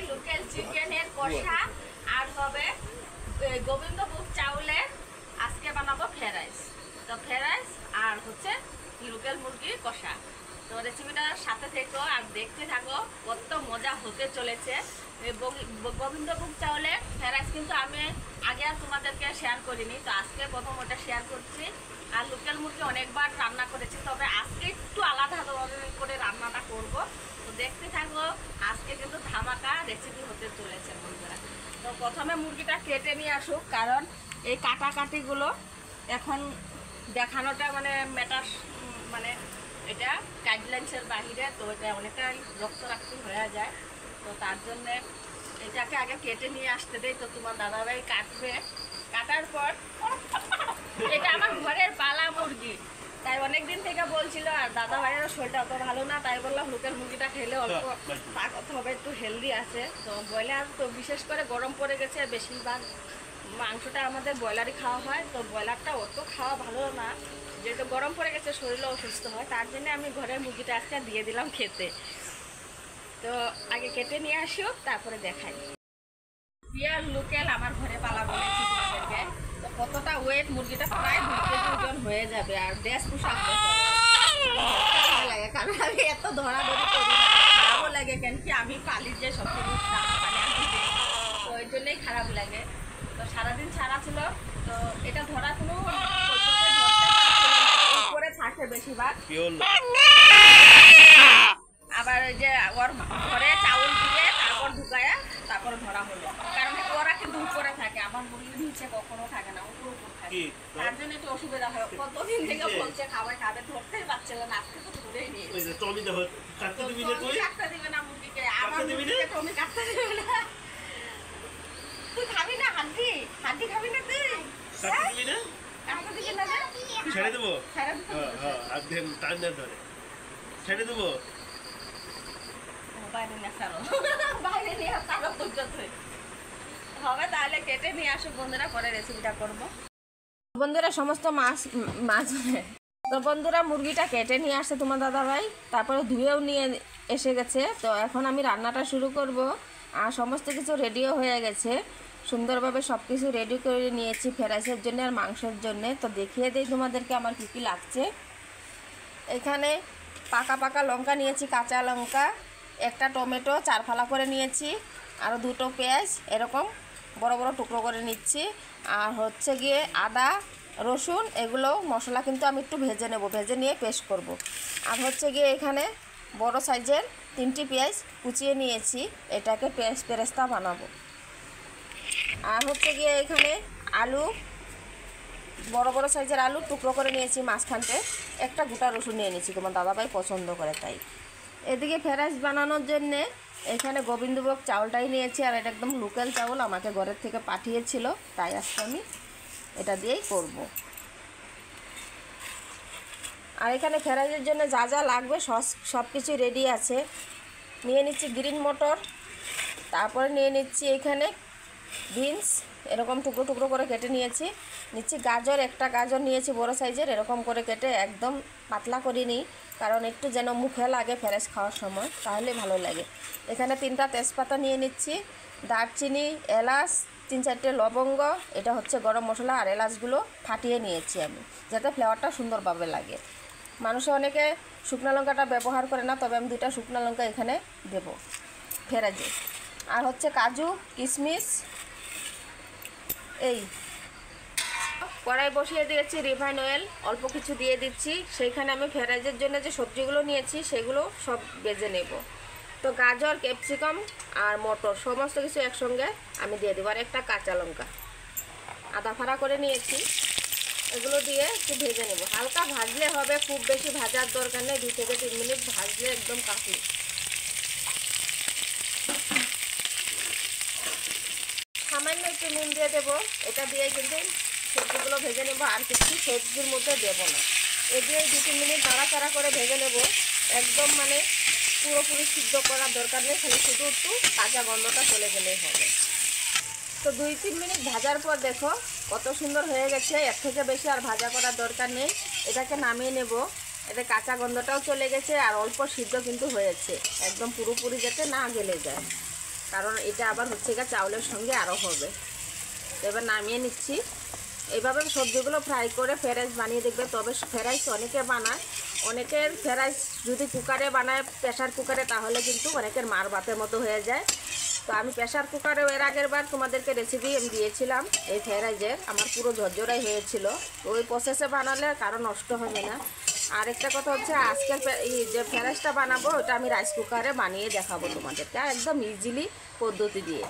Local চিকেনের কষা আর হবে গোবিন্দভোগ চাউলের আজকে বানাবো ফ্রাইড রাইস। তো ফ্রাইড রাইস আর হচ্ছে লোকাল মুরগির কষা। তো রেসিপিটার সাথে থেকো আর দেখতে থাকো, কত মজা হতে চলেছে। গোবিন্দভোগ চাউলের ফ্রাইড রাইস কিন্তু আমি আগে আর তোমাদেরকে শেয়ার করিনি, তো আজকে প্রথম ওটা শেয়ার করছি। আর লোকাল মুরগি অনেকবার রান্না করেছি, তবে আজকে একটু আলাদা করে রান্নাটা করব। তো দেখতে থাকো, আজকে কিন্তু ধামাকা রেসিপি হতে চলেছে বন্ধুরা। তো প্রথমে মুরগিটা কেটে নিয়ে আসুক, কারণ এই কাটাকাটিগুলো এখন দেখানোটা ম্যাটার, এটা গাইডলাইন্সের বাহিরে। তো এটা অনেকটাই রক্তরাক্তি হয়ে যায়, তো তার জন্যে এটাকে আগে কেটে নিয়ে আসতে দেই। তো তোমার দাদাভাই কাটবে, কাটার পর এটা আমার ঘরের পালা মুরগি, তাই অনেকদিন থেকে বলছিল। আর দাদা ভাইয়েরও শরীরটা অত ভালো না, তাই বললাম লোকাল মুরগিটা খেলে অল্প তাকত হবে, একটু হেলদি আছে। তো ব্রয়লার তো বিশেষ করে গরম পড়ে গেছে, বেশিরভাগ মাংসটা আমাদের ব্রয়লারই খাওয়া হয়। তো ব্রয়লারটা অত খাওয়া ভালো না, যেহেতু গরম পড়ে গেছে শরীরও অসুস্থ হয়, তার জন্য আমি ঘরের মুরগিটা আজকে দিয়ে দিলাম খেতে। তো আগে কেটে নিয়ে আসিও, তারপরে দেখাই। পিয়ার লোকাল আমার ঘরে পালা বলেছি তোমাদেরকে। তো কতটা ওয়েট মুরগিটা, প্রায় 2 কেজি ওজন হয়ে যাবে। আর দেশ পোশাক লাগে, কারণ আমি এত ধরাধরি করি না, খারাপও লাগে। কেন কি আমি পালির যে সব কিছু তো ওই জন্যই খারাপ লাগে। তো সারাদিন ছাড়া ছিল, তো এটা ধরা কোনো উপরে থাকে বেশিরভাগ। আবার ওই যে ওর ঘরে চাউল দিয়ে তারপর ঢুকায়া তারপর ধরা হলো, কারণ ওরা কিন্তু উপরে থাকে, আমার মুরগি নিচে কখনো থাকে না, উপর থাকে। তার জন্য একটু অসুবিধা হয়। কতদিন থেকে বলছে খাবে ধরতেই পারছিল না, আজকে তো ধরেই নিয়ে কাটতে দিবে না মুরগিকে, আমার মুরগিকে টমি কাটতে দিবে না। তুই খাবি না হাড্ডি খাবি না তুই? ছেড়ে দেবো, ছেড়ে দেবো। হবে তাহলে কেটে নিয়ে আসো বন্ধুরা, পরে রেসিপিটা করবো। বন্ধুরা সমস্ত মাছ তো বন্ধুরা মুরগিটা কেটে নিয়ে আসছে তোমার দাদাভাই, তারপরে ধুয়েও নিয়ে এসে গেছে। তো এখন আমি রান্নাটা শুরু করব। আর সমস্ত কিছু রেডিও হয়ে গেছে, সুন্দরভাবে সব কিছু রেডি করে নিয়েছি ফ্রাইড রাইসের জন্য আর মাংসের জন্যে। তো দেখিয়ে দিই তোমাদেরকে আমার কী কী লাগছে। এখানে পাকা লঙ্কা নিয়েছি, কাঁচা লঙ্কা, একটা টমেটো 4 ফালা করে নিয়েছি, আরও 2টো পেঁয়াজ এরকম বড় বড় টুকরো করে নিচ্ছি। আর হচ্ছে গিয়ে আদা রসুন, এগুলো মশলা কিন্তু আমি একটু ভেজে নেব, ভেজে নিয়ে পেস্ট করব। আর হচ্ছে গিয়ে এখানে বড় সাইজের 3টি পেঁয়াজ কুচিয়ে নিয়েছি, এটাকে পেরেস্তা বানাবো। আর হচ্ছে গিয়ে এখানে আলু, বড় সাইজের আলু টুকরো করে নিয়েছি মাঝখানতে, একটা গোটা রসুন নিয়ে নিয়েছি, তোমার দাদাভাই পছন্দ করে তাই। এদিকে ফ্রাইড রাইস বানানোর জন্যে এখানে গোবিন্দভোগ চাউলটাই নিয়েছি, আর এটা একদম লোকাল চাউল, আমাকে ঘরের থেকে পাঠিয়েছিল, তাই আজকে আমি এটা দিয়েই করব। আর এখানে ফ্রাইড রাইসের জন্য যা যা লাগবে সব কিছু রেডি আছে। নিয়ে নিচ্ছি গ্রিন মটর, তারপরে নিয়ে নিচ্ছি এখানে বিনস, এরকম টুকরো টুকরো করে কেটে নিচ্ছি গাজর, একটা গাজর নিয়েছি বড় সাইজের, এরকম করে কেটে একদম পাতলা করে নিই, কারণ একটু যেন মুখে লাগে ফ্রাইড রাইস খাওয়ার সময়, তাহলে ভালো লাগে। এখানে 3টা তেজপাতা নিয়ে নিচ্ছি, দারচিনি, এলাচ, 3-4টে লবঙ্গ, এটা হচ্ছে গরম মশলা, আর এলাচগুলো ফাটিয়ে নিয়েছি আমি, যাতে ফ্লেভারটা সুন্দরভাবে লাগে। মানুষে অনেকে শুকনো লঙ্কাটা ব্যবহার করে না, তবে আমি 2টা শুকনো লঙ্কা এখানে দেবো ফ্রাইড রাইসে। আর হচ্ছে কাজু কিশমিশ। এই কড়াই বসিয়ে দিয়েছি, রিফাইন অয়েল অল্প কিছু দিয়ে দিচ্ছি। সেইখানে আমি ফ্রাইড রাইসের জন্য যে সবজিগুলো নিয়েছি সেগুলো সব ভেজে নেব। তো গাজর, ক্যাপসিকাম আর মটর সমস্ত কিছু একসঙ্গে আমি দিয়ে দেবো, আর একটা কাঁচা লঙ্কা, আদা ফাড়া করে নিয়েছি, এগুলো দিয়ে একটু ভেজে নেব। হালকা ভাজলে হবে, খুব বেশি ভাজার দরকার নেই, 2 থেকে 3 মিনিট ভাজলে একদম কাফি। সামান্য একটু নুন দিয়ে দেবো, এটা দিয়ে কিন্তু সবজিগুলো ভেজে নেব, আর কিছু সবজির মধ্যে দেবো না। এ দিয়ে 2-3 মিনিট নাড়াচাড়া করে ভেজে নেব, একদম পুরোপুরি সিদ্ধ করার দরকার নেই, খালি শুধু একটু কাঁচা গন্ধটা চলে গেলেই হবে। তো 2-3 মিনিট ভাজার পর দেখো কত সুন্দর হয়ে গেছে, এর থেকে বেশি আর ভাজা করার দরকার নেই। এটাকে নামিয়ে নেব, এতে কাঁচা গন্ধটাও চলে গেছে, আর অল্প সিদ্ধ কিন্তু হয়েছে, একদম পুরোপুরি যাতে না গলে যায়। কারণ এটা আবার হচ্ছে গিয়ে চাউলের সঙ্গে আরও হবে। তো এবার নামিয়ে নিচ্ছি। এইভাবে সবজিগুলো ফ্রাই করে ফ্রাইড রাইস বানিয়ে দেখবে। তবে ফ্রাইড রাইস অনেকে বানায়, অনেকের ফ্রাইড রাইস যদি কুকারে বানায়, প্রেশার কুকারে, তাহলে কিন্তু অনেকের মার ভাতের মতো হয়ে যায়। তো আমি প্রেশার কুকারে এর আগের বার তোমাদেরকে রেসিপি আমি দিয়েছিলাম এই ফ্রাইড রাইসের, আমার পুরো ঝরঝরাই হয়েছিল। তো ওই প্রসেসে বানালে কারো নষ্ট হবে না। আর একটা কথা হচ্ছে, আজকের যে ফ্রাইড রাইসটা বানাবো ওটা আমি রাইস কুকারে বানিয়ে দেখাবো তোমাদেরকে, একদম ইজিলি পদ্ধতি দিয়ে।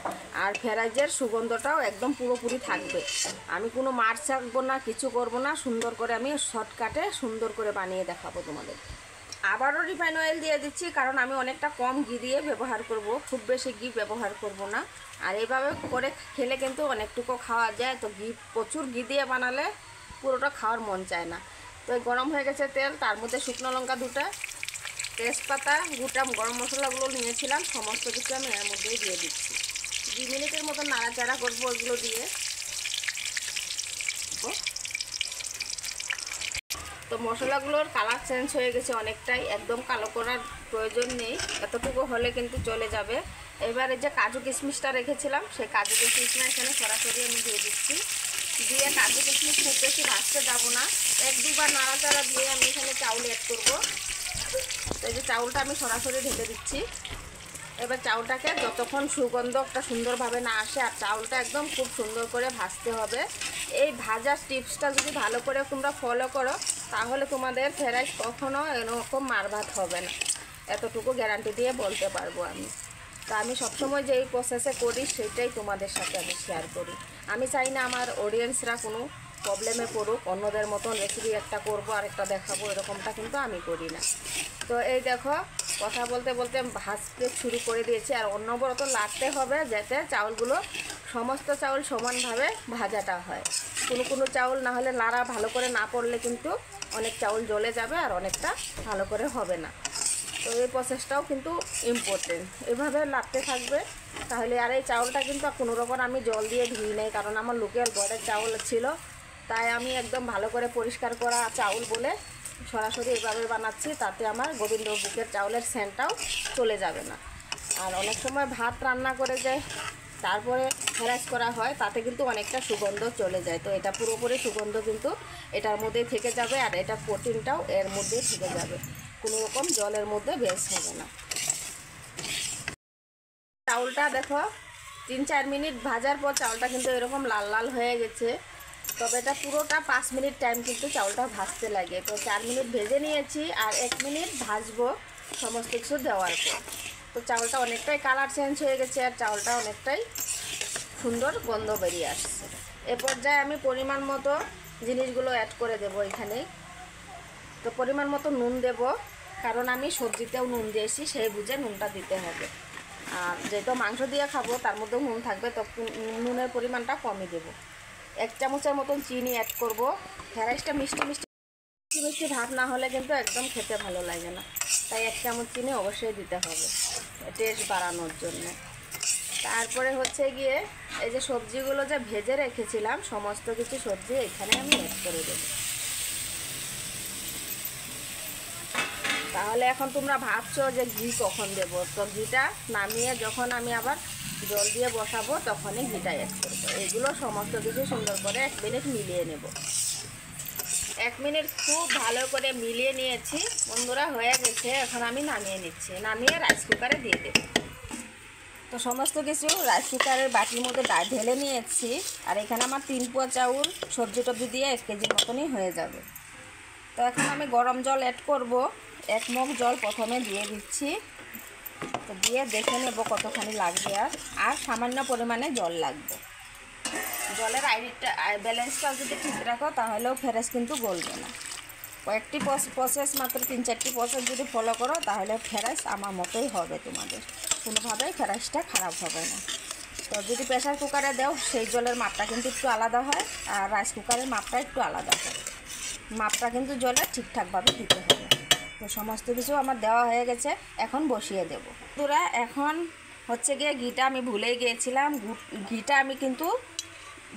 আর ফ্রাইড রাইসের সুগন্ধটাও একদম পুরোপুরি থাকবে। আমি কোনো মাছ রাখবো না, কিছু করবো না, সুন্দর করে আমি শর্টকাটে সুন্দর করে বানিয়ে দেখাবো তোমাদের। আবারও রিফাইন অয়েল দিয়ে দিচ্ছি, কারণ আমি অনেকটা কম ঘি দিয়ে ব্যবহার করব, খুব বেশি ঘি ব্যবহার করব না। আর এইভাবে করে খেলে কিন্তু অনেকটুকু খাওয়া যায়। তো প্রচুর ঘি দিয়ে বানালে পুরোটা খাওয়ার মন চায় না। তো গরম হয়ে গেছে তেল, তার মধ্যে শুকনো লঙ্কা 2টা, তেজপাতা, গোটা গরম মশলাগুলো নিয়েছিলাম, সমস্ত কিছু আমি এর মধ্যেই দিয়ে দিচ্ছি। 2 মিনিটের মতো নাড়াচাড়া করবো ওগুলো দিয়ে। তো মশলাগুলোর কালার চেঞ্জ হয়ে গেছে অনেকটাই, একদম কালো করার প্রয়োজন নেই, এতটুকু হলে কিন্তু চলে যাবে। এবারে যে কাজু কিশমিশটা রেখেছিলাম, সেই কাজু কিশমিশটা এখানে সরাসরি আমি দিয়ে দিচ্ছি। দিয়ে কাজু কিশমিশ খুব বেশি ভাজতে যাবো না, 1-2 বার নাড়াচাড়া দিয়ে আমি এখানে চাউল অ্যাড করবো। তো এই যে চাউলটা আমি সরাসরি ঢেলে দিচ্ছি। এবার চাউলটাকে যতক্ষণ সুগন্ধটা সুন্দরভাবে না আসে, আর চাউলটা একদম খুব সুন্দর করে ভাজতে হবে। এই ভাজার টিপসটা যদি ভালো করে তোমরা ফলো করো, তাহলে তোমাদের ফ্রাইড রাইস কখনও এরকম মারভাত হবে না, এতটুকু গ্যারান্টি দিয়ে বলতে পারবো আমি। তো আমি সবসময় যে এই প্রসেসে করি সেটাই তোমাদের সাথে আমি শেয়ার করি। আমি চাই না আমার অডিয়েন্সরা কোনো প্রবলেমে পড়ুক, অন্যদের মতন রেসিপি একটা করবো আর একটা দেখাবো, এরকমটা কিন্তু আমি করি না। তো এই দেখো, কথা বলতে বলতে ভাজতে শুরু করে দিয়েছি। আর অনবরত লাগতে হবে, যাতে চাউলগুলো সমস্ত চাউল সমানভাবে ভাজাটা হয়। কোনো চাউল না হলে নাড়া ভালো করে না পড়লে কিন্তু অনেক চাউল জ্বলে যাবে আর অনেকটা ভালো করে হবে না। তো এই প্রসেসটাও কিন্তু ইম্পর্টেন্ট, এভাবে লাগতে থাকবে তাহলে। আর এই চাউলটা কিন্তু কোনো রকম আমি জল দিয়ে ধুই নেই, কারণ আমার লোকাল ঘরের চাউল ছিল, তাই আমি একদম ভালো করে পরিষ্কার করা চাউল বলে সরাসরি এভাবে বানাচ্ছি। তাতে আমার গোবিন্দভোগের চাউলের সেন্টটাও চলে যাবে না। আর অনেক সময় ভাত রান্না করে যে তারপরে ফ্রাইড রাইস করা হয়, তাতে কিন্তু অনেকটা সুগন্ধ চলে যায়। তো এটা পুরোপুরি সুগন্ধ কিন্তু এটার মধ্যেই থেকে যাবে, আর এটা প্রোটিনটাও এর মধ্যেই থেকে যাবে, কোনো রকম জলের মধ্যে বেশ হবে না। চাউলটা দেখো 3-4 মিনিট ভাজার পর চাউলটা কিন্তু এরকম লাল লাল হয়ে গেছে। তবে এটা পুরোটা 5 মিনিট টাইম কিন্তু চাউলটা ভাজতে লাগে। তো 4 মিনিট ভেজে নিয়েছি, আর 1 মিনিট ভাজবো সমস্ত কিছু দেওয়ার পর। তো চাউলটা অনেকটাই কালার চেঞ্জ হয়ে গেছে, আর চাউলটা অনেকটাই সুন্দর গন্ধ বেরিয়ে আসছে। এ পর্যায়ে আমি পরিমাণ মতো জিনিসগুলো অ্যাড করে দেবো এখানেই। তো পরিমাণ মতো নুন দেব, কারণ আমি সবজিতেও নুন দিয়েছি, সেই বুঝে নুনটা দিতে হবে। আর যেহেতু মাংস দিয়ে খাবো তার মধ্যেও নুন থাকবে, তো নুনের পরিমাণটা কমই দেবো। 1 চামচের মতন চিনি অ্যাড করব। ফ্রাইড রাইসটা মিষ্টি মিষ্টি ভাব না হলে কিন্তু একদম খেতে ভালো লাগে না, তাই 1 চামচ চিনি অবশ্যই দিতে হবে টেস্ট বাড়ানোর জন্য। তারপরে হচ্ছে গিয়ে এই যে সবজিগুলো যে ভেজে রেখেছিলাম, সমস্ত কিছু সবজি এখানে আমি অ্যাড করে দেব। তাহলে এখন তোমরা ভাবছো যে ঘি কখন দেব, তো ঘিটা নামিয়ে যখন আমি আবার জল দিয়ে বসাবো তখনই ঘিটা অ্যাড করবো। এগুলো সমস্ত কিছু সুন্দর করে 1 মিনিট মিলিয়ে নেব। 1 মিনিট খুব ভালো করে মিলিয়ে নিয়েছি বন্ধুরা, হয়ে গেছে। এখন আমি নামিয়ে নিচ্ছি, নামিয়ে রাইস কুকারে দিয়ে দেব। তো সমস্ত কিছু রাইস কুকারের বাটির মধ্যে ঢেলে নিয়েছি। আর এখানে আমার 3 পোয়া চাউল সবজি টবজি দিয়ে 1 কেজির মতনই হয়ে যাবে। তো এখন আমি গরম জল অ্যাড করব। 1 মগ জল প্রথমে দিয়ে দিচ্ছি। তো দিয়ে দেখে নেব কতখানি লাগবে, আর সামান্য পরিমাণে জল লাগবে। জলের ব্যালেন্সটা যদি ঠিক রাখো তাহলেও ফ্রাইড রাইস কিন্তু গলবে না। কয়েকটি প্রসেস, মাত্র 3-4টি প্রসেস যদি ফলো করো তাহলে ফ্রাইড রাইস আমার মতোই হবে, তোমাদের কোনোভাবেই ফ্রাইড রাইসটা খারাপ হবে না। তো যদি প্রেশার কুকারে দাও সেই জলের মাপটা কিন্তু একটু আলাদা হয়, আর রাইস কুকারের মাপটা একটু আলাদা হয়। মাপটা কিন্তু জলের ঠিকঠাকভাবে দিতে হবে। তো সমস্ত কিছু আমার দেওয়া হয়ে গেছে, এখন বসিয়ে দেব। বন্ধুরা এখন হচ্ছে গিয়ে ঘিটা আমি ভুলেই গিয়েছিলাম, ঘিটা আমি কিন্তু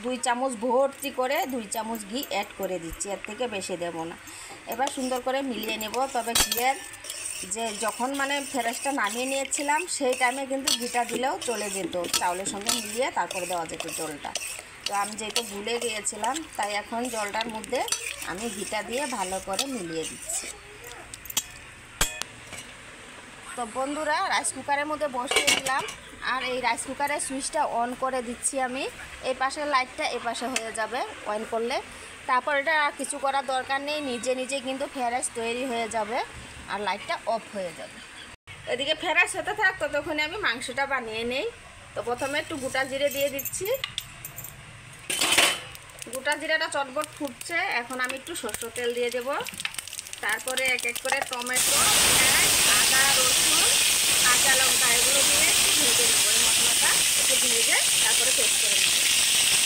2 চামচ ভর্তি করে 2 চামচ ঘি অ্যাড করে দিচ্ছি, এর থেকে বেশি দেব না। এবার সুন্দর করে মিলিয়ে নেব। তবে ঘিয়ের যে যখন মানে ফ্রেশটা নামিয়ে নিয়েছিলাম সেই টাইমে কিন্তু ঘিটা দিলেও চলে যেত, চাউলের সঙ্গে মিলিয়ে তারপরে দেওয়া যেত জলটা। তো আমি যেহেতু ভুলে গিয়েছিলাম তাই এখন জলটার মধ্যে আমি ঘিটা দিয়ে ভালো করে মিলিয়ে দিচ্ছি। তো বন্ধুরা রাইস কুকারের মধ্যে বসিয়ে দিলাম, আর এই রাইস কুকারের সুইচটা অন করে দিচ্ছি আমি। এই পাশের লাইটটা এ পাশে হয়ে যাবে অন করলে, তারপর এটা আর কিছু করার দরকার নেই, নিজে নিজে কিন্তু ফ্রাইড রাইস তৈরি হয়ে যাবে আর লাইটটা অফ হয়ে যাবে। এদিকে ফ্রাইড রাইস হতে থাক, ততক্ষণে আমি মাংসটা বানিয়ে নেই। তো প্রথমে একটু গোটা জিরে দিয়ে দিচ্ছি। গোটা জিরাটা চটবট ফুটছে, এখন আমি একটু সরষের তেল দিয়ে দেব। তারপরে এক এক করে টমেটো, পেঁয়াজ, আদা, রসুন, কাঁচা লঙ্কা এগুলো দিয়ে একটু ভেজে নেব। এই মশলাটা একটু ভেজে তারপরে পেস্ট করে নেব।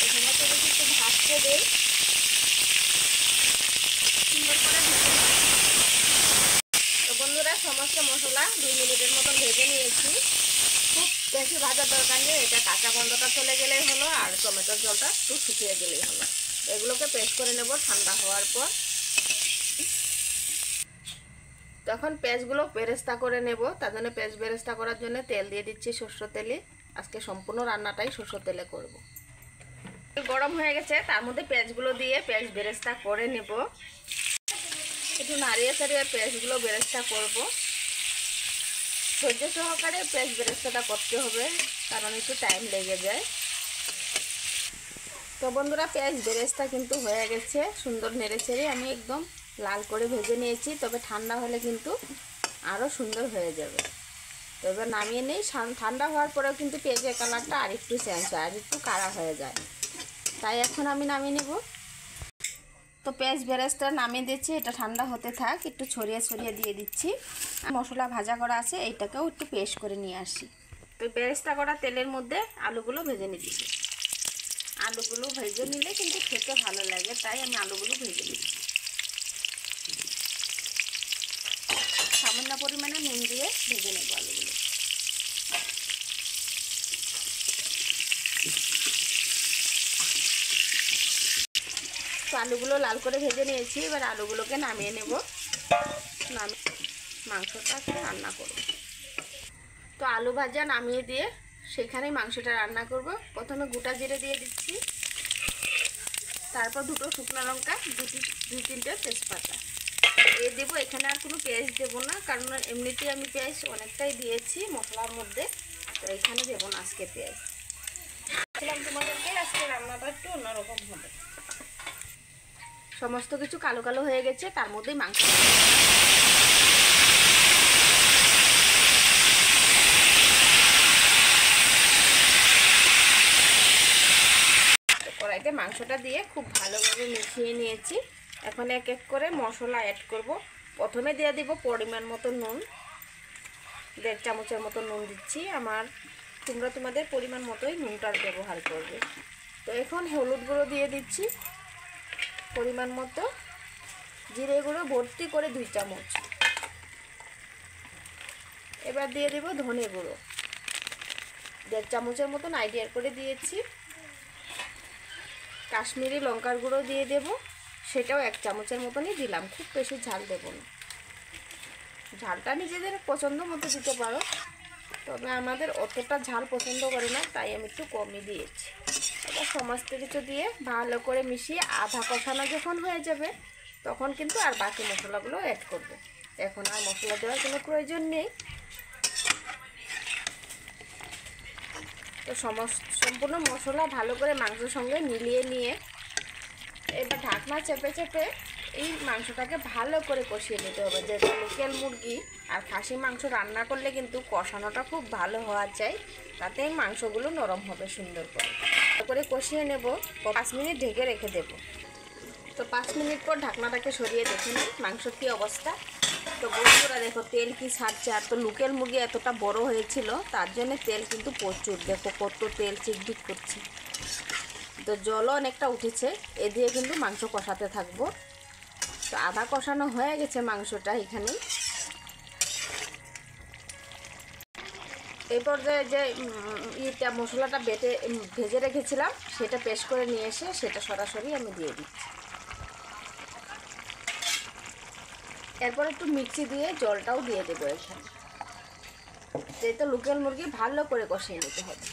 এই সমস্ত কিছু একটু ভাজতে দিই, সুন্দর করে ভেজে নেব। তো বন্ধুরা সমস্ত মশলা 2 মিনিটের মতন ভেজে নিয়েছি। খুব বেশি ভাজার দরকার নেই, এটা কাঁচা গন্ধটা চলে গেলেই হলো, আর টমেটোর জলটা একটু শুকিয়ে গেলেই হলো। এগুলোকে পেস্ট করে নেব ঠান্ডা হওয়ার পর। তখন পেঁয়াজগুলো বেরেস্তা করে নেব, তার জন্য পেঁয়াজ বেরেস্তা করার জন্য তেল দিয়ে দিচ্ছি সরষের তেলে। আজকে সম্পূর্ণ রান্নাটাই সরষের তেলে করব। গরম হয়ে গেছে, তার মধ্যে পেঁয়াজগুলো দিয়ে পেঁয়াজ বেরেস্তা করে নেব। একটু নাড়িয়ে চাড়িয়ে পেঁয়াজগুলো বেরেস্তা করব। ধৈর্য সহকারে পেঁয়াজ বেরেস্তাটা করতে হবে, কারণ একটু টাইম লেগে যায়। তো বন্ধুরা পেঁয়াজ বেরেস্তা কিন্তু হয়ে গেছে, সুন্দর নেড়ে চেড়ে আমি একদম লাল করে ভেজে নিয়েছি। তবে ঠান্ডা হলে কিন্তু আরও সুন্দর হয়ে যাবে। তো এবার নামিয়ে নেই। ঠান্ডা হওয়ার পরেও কিন্তু পেঁয়াজের কালারটা আরেকটু চেঞ্জ হয়, আর একটু কাড়া হয়ে যায়, তাই এখন আমি নামিয়ে নেব। তো পেঁয়াজ বেরেস্তা নামিয়ে দিচ্ছি, এটা ঠান্ডা হতে থাক। একটু ছড়িয়ে ছড়িয়ে দিয়ে দিচ্ছি। মশলা ভাজা করা আছে, এইটাকেও একটু পেস্ট করে নিয়ে আসি। তো বেরেস্তা করা তেলের মধ্যে আলুগুলো ভেজে নিচ্ছি। আলুগুলো ভেজে নিলে কিন্তু খেতে ভালো লাগে, তাই আমি আলুগুলো ভেজে নিচ্ছি। সামান্য পরিমাণে নুন দিয়ে ভেজে নেব আলুগুলো। তো আলুগুলো লাল করে ভেজে নিয়েছি, এবার আলুগুলোকে নামিয়ে নেব। নামিয়ে মাংসটাকে রান্না করব। তো আলু ভাজা নামিয়ে দিয়ে সেখানেই মাংসটা রান্না করব। প্রথমে গোটা জিরে দিয়ে দিচ্ছি, তারপর 2টো শুকনো লঙ্কা, 2-3টে তেজপাতা এই দেবো। এখানে আর কোনো পেঁয়াজ দেবো না, কারণ এমনিতেই আমি পেঁয়াজ অনেকটাই দিয়েছি মশলার মধ্যে, তো এখানে দেবো না আজকে পেঁয়াজ। বলছিলাম তোমাদেরকে আজকে রান্নাটা একটু অন্যরকম হবে। সমস্ত কিছু কালো কালো হয়ে গেছে, তার মধ্যেই মাংস কড়াইতে মাংসটা দিয়ে খুব ভালোভাবে মিশিয়ে নিয়েছি। এখন এক এক করে মশলা অ্যাড করব। প্রথমে দিয়ে দিব পরিমাণ মতো নুন, 1.5 চামচের মতো নুন দিচ্ছি। তোমরা তোমাদের পরিমাণ মতোই নুনটার ব্যবহার করবে। তো এখন হলুদ গুঁড়ো দিয়ে দিচ্ছি পরিমাণ মতো, জিরে গুঁড়ো ভর্তি করে 2 চামচ। এবার দিয়ে দেব ধনে গুঁড়ো 1.5 চামচের মতন আইডিয়া করে দিয়েছি। কাশ্মীরি লঙ্কার গুঁড়ো দিয়ে দেব, সেটাও 1 চামচের মতনই দিলাম, খুব বেশি ঝাল দেব না। ঝালটা নিজেদের পছন্দ মতো দিতে পারো, তবে আমাদের অতটা ঝাল পছন্দ করে না, তাই আমি একটু কমই দিয়েছি। এবার সমস্ত কিছু দিয়ে ভালো করে মিশিয়ে আধা কষানো যখন হয়ে যাবে তখন কিন্তু আর বাকি মশলাগুলো অ্যাড করবে। এখন আর মশলা দেওয়ার কোনো প্রয়োজন নেই। তো সম্পূর্ণ মশলা ভালো করে মাংসের সঙ্গে মিলিয়ে নিয়ে এবার ঢাকনা চেপে চেপে এই মাংসটাকে ভালো করে কষিয়ে নিতে হবে। যেটা লোকাল মুরগি আর খাসি মাংস রান্না করলে কিন্তু কষানোটা খুব ভালো হওয়া চাই, তাতে মাংসগুলো নরম হবে সুন্দর করে কষিয়ে নেব। 5 মিনিট ঢেকে রেখে দেব। তো 5 মিনিট পর ঢাকনাটাকে সরিয়ে দেখে নিই মাংসর কী অবস্থা। তো বন্ধুরা দেখো তেল কি ছাড়ছে, আর তো লোকাল মুরগি এতটা বড় হয়েছিল তার জন্য তেল কিন্তু প্রচুর, দেখো কত তেল চিকচিক করছে। তো জলও অনেকটা উঠেছে, এ দিয়ে কিন্তু মাংস কষাতে থাকবো। তো আধা কষানো হয়ে গেছে মাংসটা এখানে। এই পর্যায়ে যে মশলাটা ভেজে রেখেছিলাম সেটা পেস্ট করে নিয়ে এসে সেটা সরাসরি আমি দিয়ে দিচ্ছি। এরপর একটু মিক্সি দিয়ে জলটাও দিয়ে দেবো এখানে। যেহেতু লোকাল মুরগি ভালো করে কষিয়ে নিতে হবে।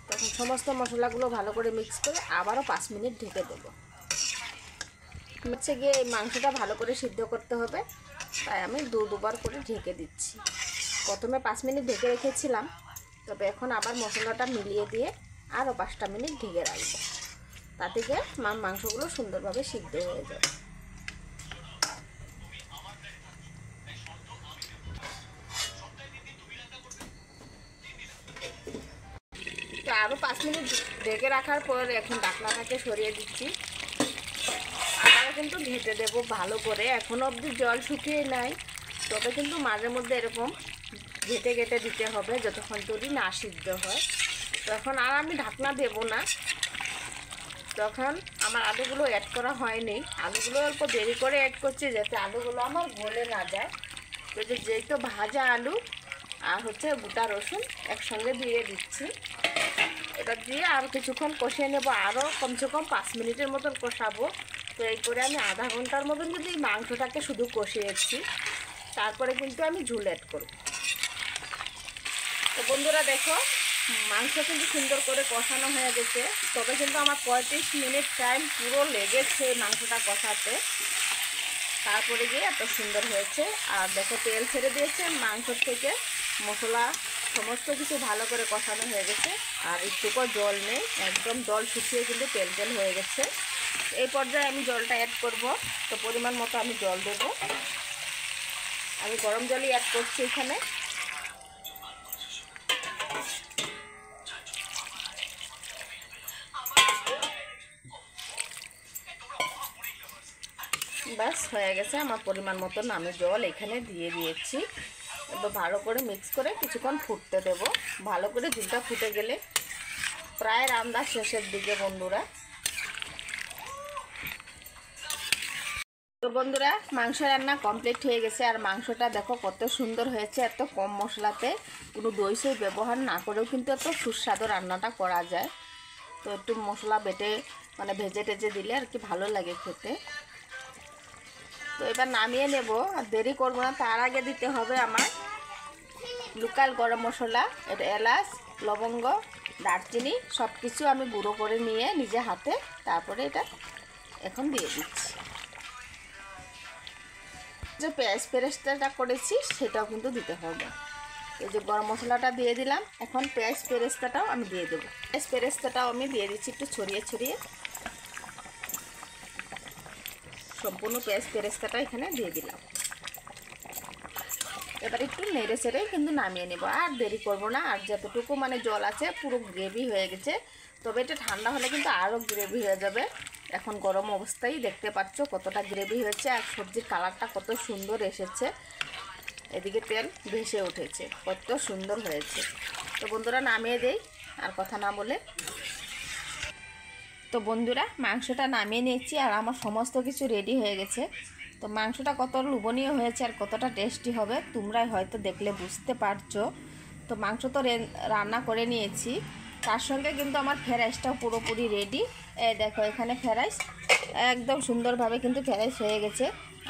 তখন সমস্ত মশলাগুলো ভালো করে মিক্স করে আবারও 5 মিনিট ঢেকে দেবো। হচ্ছে গিয়ে এই মাংসটা ভালো করে সিদ্ধ করতে হবে, তাই আমি দুবার করে ঢেকে দিচ্ছি। প্রথমে 5 মিনিট ঢেকে রেখেছিলাম, তবে এখন আবার মশলাটা মিলিয়ে দিয়ে আরও 5টা মিনিট ঢেকে রাখবো। তাতে গিয়ে মাংসগুলো সুন্দরভাবে সিদ্ধ হয়ে যাবে। তো আরও 5 মিনিট ঢেকে রাখার পর এখন ঢাকনাটাকে সরিয়ে দিচ্ছি। আবারও কিন্তু ঘেঁটে দেবো ভালো করে। এখনও অবধি জল শুকিয়ে নাই, তবে কিন্তু মাঝে মধ্যে এরকম ঘেঁটে ঘেঁটে দিতে হবে যতক্ষণ তৈরি না সিদ্ধ হয়। তখন আর আমি ঢাকনা দেবো না। তখন আমার আলুগুলো অ্যাড করা হয়নি, আলুগুলো অল্প দেরি করে অ্যাড করছি যাতে আলুগুলো আমার গলে না যায়। তো যেহেতু ভাজা আলু আর হচ্ছে গোটা রসুন একসঙ্গে দিয়ে দিচ্ছি। এটা দিয়ে আর কিছুক্ষণ কষিয়ে নেবো, আরও কমসে কম 5 মিনিটের মতন কষাবো। তো এই করে আমি আধা ঘন্টার মতন যদি মাংসটাকে শুধু কষিয়েছি, তারপরে কিন্তু আমি ঝুল অ্যাড করব। তো বন্ধুরা দেখো, মাংস কিন্তু সুন্দর করে কষানো হয়ে গেছে। তবে কিন্তু আমার 35 মিনিট টাইম পুরো লেগেছে মাংসটা কষাতে, তারপরে গিয়ে এত সুন্দর হয়েছে। আর দেখো তেল ছেড়ে দিয়েছে মাংস থেকে, মশলা সমস্ত কিছু ভালো করে কষানো হয়ে গেছে। আর একটুকু জল নেই, একদম জল শুকিয়ে কিন্তু তেল তেল হয়ে গেছে। এই পর্যায়ে আমি জলটা অ্যাড করব। তো পরিমাণ মতো আমি জল দেব। আমি গরম জলই অ্যাড করছি এখানে। ব্যাস হয়ে গেছে আমার পরিমাণ মতন আমি জল এখানে দিয়ে দিয়েছি। এবার ভালো করে মিক্স করে কিছুক্ষণ ফুটতে দেব। ভালো করে ঝুলটা ফুটে গেলে প্রায় রান্না শেষের দিকে বন্ধুরা। তো বন্ধুরা মাংস রান্না কমপ্লিট হয়ে গেছে। আর মাংসটা দেখো কত সুন্দর হয়েছে, এত কম মশলাতে, কোনো দই সই ব্যবহার না করেও কিন্তু এত সুস্বাদু রান্নাটা করা যায়। তো একটু মশলা বেটে মানে ভেজে টেজে দিলে আর কি ভালো লাগে খেতে। তো এবার নামিয়ে নেব, আর দেরি করবো না। তার আগে দিতে হবে আমার লোকাল গরম মশলা, এটা এলাচ, লবঙ্গ, দারচিনি সব কিছু আমি গুঁড়ো করে নিয়ে নিজে হাতে তারপরে এটা এখন দিয়ে দিচ্ছি। যে পেঁয়াজ পেরেস্তাটা করেছি সেটাও কিন্তু দিতে হবে। এই যে গরম মশলাটা দিয়ে দিলাম, এখন পেঁয়াজ পেরেস্তাটাও আমি দিয়ে দেবো। পেঁয়াজ পেরেস্তাটাও আমি দিয়ে দিচ্ছি একটু ছড়িয়ে ছড়িয়ে। সম্পূর্ণ পেঁয়াজ পেরেস্তাটা এখানে দিয়ে দিলাম। এবার একটু নেড়ে চেড়ে কিন্তু নামিয়ে নেব, আর দেরি করব না। আর যতটুকু মানে জল আছে পুরো গ্রেভি হয়ে গেছে, তবে এটা ঠান্ডা হলে কিন্তু আরও গ্রেভি হয়ে যাবে। এখন গরম অবস্থায় দেখতে পাচ্ছ কতটা গ্রেভি হয়েছে, আর সবজির কালারটা কত সুন্দর এসেছে। এদিকে তেল ভেসে উঠেছে, কত সুন্দর হয়েছে। তো বন্ধুরা নামিয়ে দেই আর কথা না বলে। তো বন্ধুরা মাংসটা নামিয়ে নিয়েছি আর আমার সমস্ত কিছু রেডি হয়ে গেছে। তো মাংসটা কত লোভনীয় হয়েছে আর কতটা টেস্টি হবে তোমরাই হয়তো দেখলে বুঝতে পারছো। তো মাংস তো রান্না করে নিয়েছি, তার সঙ্গে কিন্তু আমার ফ্রাইড রাইসটাও পুরোপুরি রেডি। এই দেখো এখানে ফ্রাইড রাইস একদম সুন্দরভাবে কিন্তু ফ্রাইড রাইস হয়ে গেছে,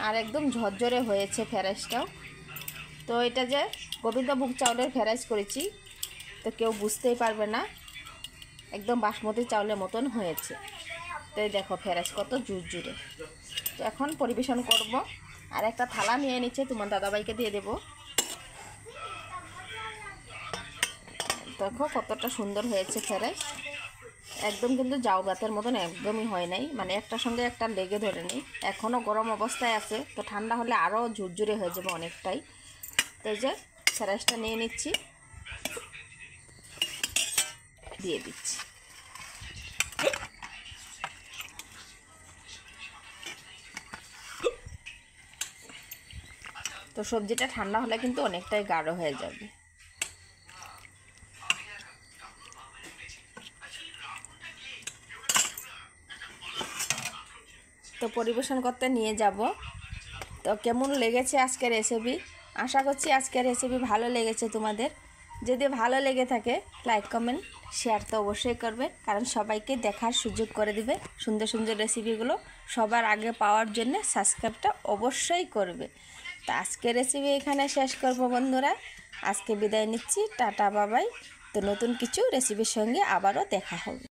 আর একদম ঝরঝরে হয়েছে ফ্রাইড রাইসটাও। তো এটা যে গোবিন্দভোগ চাউলের ফ্রাইড রাইস করেছি, তো কেউ বুঝতেই পারবে না, একদম বাসমতি চাউলের মতন হয়েছে। তো এই দেখো ফ্রাইড রাইস কত জুরজুরে। তো এখন পরিবেশন করব, আর একটা থালা নিয়ে নিচ্ছে, তোমার দাদাভাইকে দিয়ে দেবো। দেখো কতটা সুন্দর হয়েছে ফ্রাইড রাইস, একদম কিন্তু জাউ ভাতের মতন একদমই হয় নাই, মানে একটার সঙ্গে একটা লেগে ধরে নেই। এখনও গরম অবস্থায় আছে, তো ঠান্ডা হলে আরও ঝুরঝুরে হয়ে যাবে অনেকটাই। তো এই যে ফ্রাইড রাইসটা নিয়ে নিচ্ছি, দিয়ে দিচ্ছি। তো সবজিটা ঠান্ডা হলে কিন্তু অনেকটাই গাঢ় হয়ে যাবে। তো পরিবেশন করতে নিয়ে যাব। তো কেমন লেগেছে আজকের রেসিপি, আশা করছি আজকের রেসিপি ভালো লেগেছে তোমাদের। যদি ভালো লেগে থাকে লাইক কমেন্ট শেয়ার তো অবশ্যই করবে, কারণ সবাইকে দেখার সুযোগ করে দিবে সুন্দর সুন্দর রেসিপিগুলো সবার আগে পাওয়ার জন্য সাবস্ক্রাইবটা অবশ্যই করবে। তো আজকে রেসিপি এখানে শেষ করব বন্ধুরা, আজকে বিদায় নিচ্ছি, টাটা বাবাই। তো নতুন কিছু রেসিপির সঙ্গে আবারও দেখা হবে।